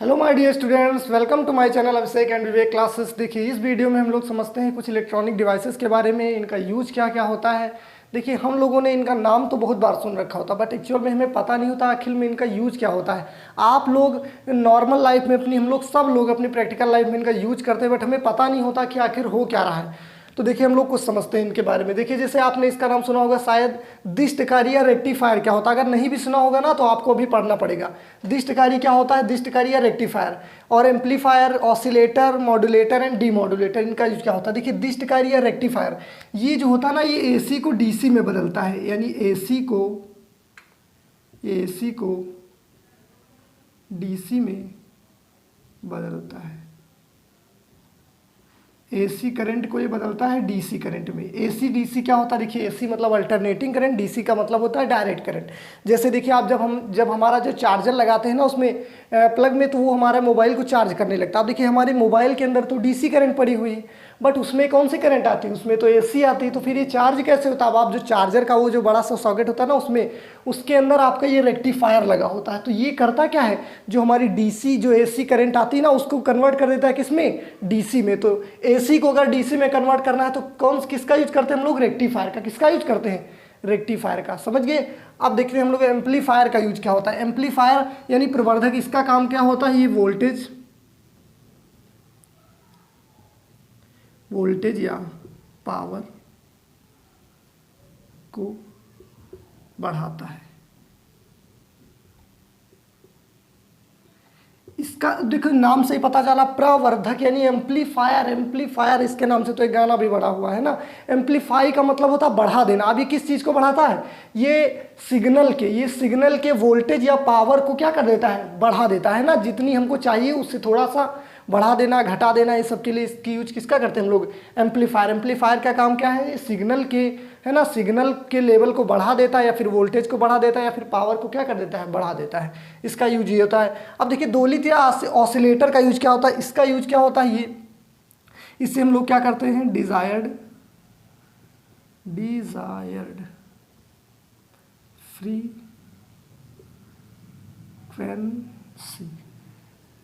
Hello my dear students, welcome to my channel Abhishek and Vivek classes. देखिए, इस video में हम लोग समझते हैं कुछ इलेक्ट्रॉनिक डिवाइसेस के बारे में, इनका यूज क्या क्या होता है। देखिए, हम लोगों ने इनका नाम तो बहुत बार सुन रखा होता, बट एक्चुअल में हमें पता नहीं होता आखिर में इनका यूज क्या होता है। आप लोग नॉर्मल लाइफ में हम लोग सब लोग अपनी प्रैक्टिकल लाइफ में इनका यूज करते हैं, बट हमें पता नहीं होता कि आखिर हो क्या रहा है। तो देखिए, हम लोग कुछ समझते हैं इनके बारे में। देखिए, जैसे आपने इसका नाम सुना होगा शायद, दिष्टकारी या रेक्टिफायर क्या होता है। अगर नहीं भी सुना होगा ना तो आपको अभी पढ़ना पड़ेगा। दिष्टकारी क्या होता है, दिष्टकारी या रेक्टिफायर। और amplifier, oscillator, modulator and demodulator, इनका यूज क्या होता है। देखिए, दिष्टकारी या रेक्टिफायर ये जो होता है ना, ये एसी को डीसी में बदलता है, यानी एसी को डीसी में बदलता है। एसी करंट को ये बदलता है डीसी करंट में। एसी डीसी क्या होता है, देखिए, एसी मतलब अल्टरनेटिंग करंट, डीसी का मतलब होता है डायरेक्ट करंट। जैसे देखिए, आप जब हमारा जो चार्जर लगाते हैं ना उसमें प्लग में, तो वो हमारे मोबाइल को चार्ज करने लगता है। अब देखिए, हमारे मोबाइल के अंदर तो डीसी करंट पड़ी हुई है, बट उसमें कौन सी करंट आती है, उसमें तो एसी आती है। तो फिर ये चार्ज कैसे होता है। अब आप जो चार्जर का वो जो बड़ा सा सॉकेट होता है ना, उसके अंदर आपका ये रेक्टिफायर लगा होता है। तो ये करता क्या है, जो हमारी डीसी जो एसी करंट आती है ना, उसको कन्वर्ट कर देता है किसमें, डीसी में। तो एसी को अगर डीसी में कन्वर्ट करना है तो किसका यूज करते हैं हम लोग, रेक्टिफायर का। किसका यूज करते हैं, रेक्टिफायर का। समझ गए। अब देखते हैं हम लोग एम्पलीफायर का यूज क्या होता है। एम्पलीफायर यानी प्रवर्धक, इसका काम क्या होता है, ये वोल्टेज या पावर को बढ़ाता है। इसका देखो, नाम से ही पता चला, प्रवर्धक यानी एम्पलीफायर। एम्पलीफायर इसके नाम से तो एक गाना भी बना हुआ है ना। एम्पलीफाई का मतलब होता है बढ़ा देना। अब ये किस चीज़ को बढ़ाता है, ये सिग्नल के वोल्टेज या पावर को क्या कर देता है, बढ़ा देता है ना। जितनी हमको चाहिए उससे थोड़ा सा बढ़ा देना, घटा देना, ये सब के लिए इसकी यूज किसका करते हैं हम लोग, एम्पलीफायर। एम्पलीफायर का काम क्या है, सिग्नल के, है ना, सिग्नल के लेवल को बढ़ा देता है, या फिर वोल्टेज को बढ़ा देता है, या फिर पावर को क्या कर देता है, बढ़ा देता है। इसका यूज ये होता है। अब देखिए, दोलित या ऑसिलेटर का यूज क्या होता है। इसका यूज क्या होता है, ये इससे हम लोग क्या करते हैं, डिजायर्ड फ्रीक्वेंसी,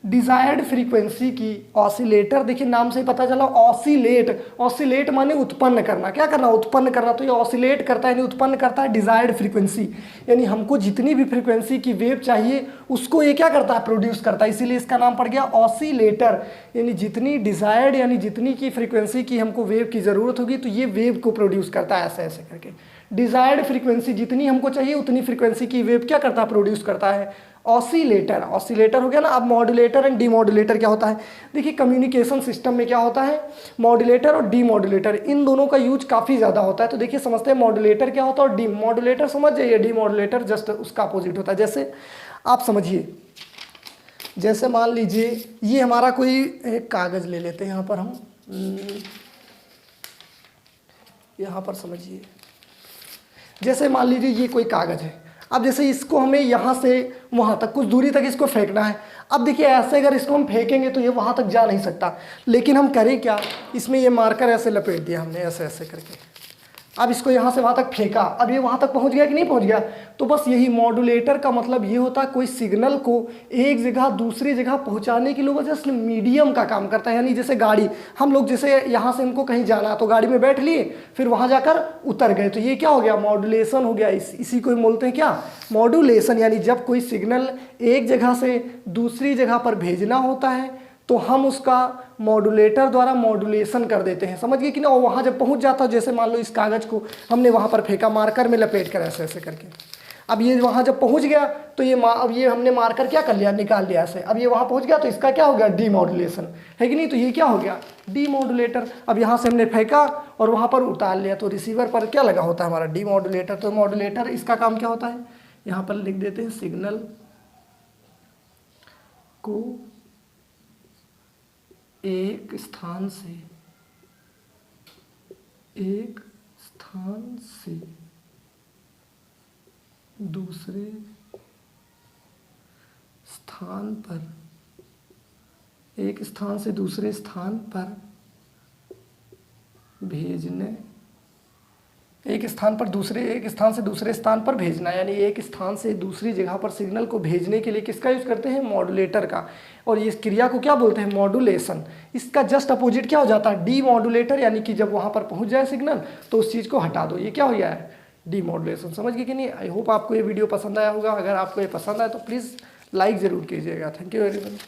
डिजायर्ड फ्रीक्वेंसी की ऑसिलेटर। देखिए, नाम से ही पता चला, ऑसिलेट माने उत्पन्न करना। क्या करना, उत्पन्न करना। तो ये ऑसिलेट करता है यानी उत्पन्न करता है डिजायर्ड फ्रीक्वेंसी, यानी हमको जितनी भी फ्रीक्वेंसी की वेव चाहिए उसको ये क्या करता है, प्रोड्यूस करता है। इसीलिए इसका नाम पड़ गया ऑसिलेटर। यानी जितनी डिजायर्ड यानी जितनी की फ्रीक्वेंसी की हमको वेव की ज़रूरत होगी तो ये वेव को प्रोड्यूस करता है, ऐसे ऐसे करके। डिजायर्ड फ्रीक्वेंसी जितनी हमको चाहिए उतनी फ्रीक्वेंसी की वेव क्या करता है, प्रोड्यूस करता है। ऑसिलेटर हो गया ना। अब मॉड्यूलेटर एंड डीमॉड्यूलेटर क्या होता है। देखिए, कम्युनिकेशन सिस्टम में क्या होता है, मॉड्यूलेटर और डीमॉड्यूलेटर, इन दोनों का यूज काफ़ी ज़्यादा होता है। तो देखिए, समझते हैं मॉड्यूलेटर क्या होता है और डीमॉड्यूलेटर समझ जाइए। डीमॉड्यूलेटर जस्ट उसका अपोजिट होता है। जैसे आप समझिए, जैसे मान लीजिए ये हमारा कोई एक कागज़ ले लेते हैं, यहाँ पर हम यहाँ पर समझिए, जैसे मान लीजिए ये कोई कागज़ है। अब जैसे इसको हमें यहाँ से वहाँ तक कुछ दूरी तक इसको फेंकना है। अब देखिए, ऐसे अगर इसको हम फेंकेंगे तो ये वहाँ तक जा नहीं सकता, लेकिन हम करें क्या, इसमें ये मार्कर ऐसे लपेट दिया हमने, ऐसे ऐसे करके। अब इसको यहाँ से वहाँ तक फेंका, अब ये वहाँ तक पहुँच गया कि नहीं पहुँच गया। तो बस यही मॉड्यूलेटर का मतलब ये होता है, कोई सिग्नल को एक जगह दूसरी जगह पहुँचाने के लिए वो जस्ट मीडियम का काम करता है। यानी जैसे गाड़ी, हम लोग जैसे यहाँ से हमको कहीं जाना तो गाड़ी में बैठ लिए, फिर वहाँ जाकर उतर गए, तो ये क्या हो गया, मॉड्यूलेशन हो गया। इसी को बोलते हैं क्या, मॉड्यूलेशन। यानी जब कोई सिग्नल एक जगह से दूसरी जगह पर भेजना होता है तो हम उसका मॉड्यूलेटर द्वारा मॉड्यूलेशन कर देते हैं। समझ गए कि ना। और वहाँ जब पहुँच जाता, जैसे मान लो इस कागज़ को हमने वहाँ पर फेंका मार्कर में लपेट कर, ऐसे ऐसे करके। अब ये वहाँ जब पहुँच गया तो अब ये हमने मार्कर क्या कर लिया, निकाल लिया ऐसे। अब ये वहाँ पहुँच गया तो इसका क्या हो गया, डीमॉड्यूलेशन, है कि नहीं। तो ये क्या हो गया, डीमॉड्यूलेटर। अब यहाँ से हमने फेंका और वहाँ पर उतार लिया, तो रिसीवर पर क्या लगा होता है हमारा, डीमॉड्यूलेटर। तो मॉड्यूलेटर इसका काम क्या होता है, यहाँ पर लिख देते हैं, सिग्नल को एक स्थान से दूसरे स्थान पर, एक स्थान से दूसरे स्थान पर भेजने एक स्थान से दूसरे स्थान पर भेजना, यानी एक स्थान से दूसरी जगह पर सिग्नल को भेजने के लिए किसका यूज़ करते हैं? मॉड्यूलेटर का। और इस क्रिया को क्या बोलते हैं? मॉड्यूलेशन। इसका जस्ट अपोजिट क्या हो जाता है? डीमॉड्यूलेटर, यानी कि जब वहाँ पर पहुँच जाए सिग्नल तो उस चीज़ को हटा दो, ये क्या हो गया है? डीमॉड्यूलेशन। समझ गए कि नहीं? आई होप आपको ये वीडियो पसंद आया होगा। अगर आपको ये पसंद आया तो प्लीज़ लाइक ज़रूर कीजिएगा। Thank you very much.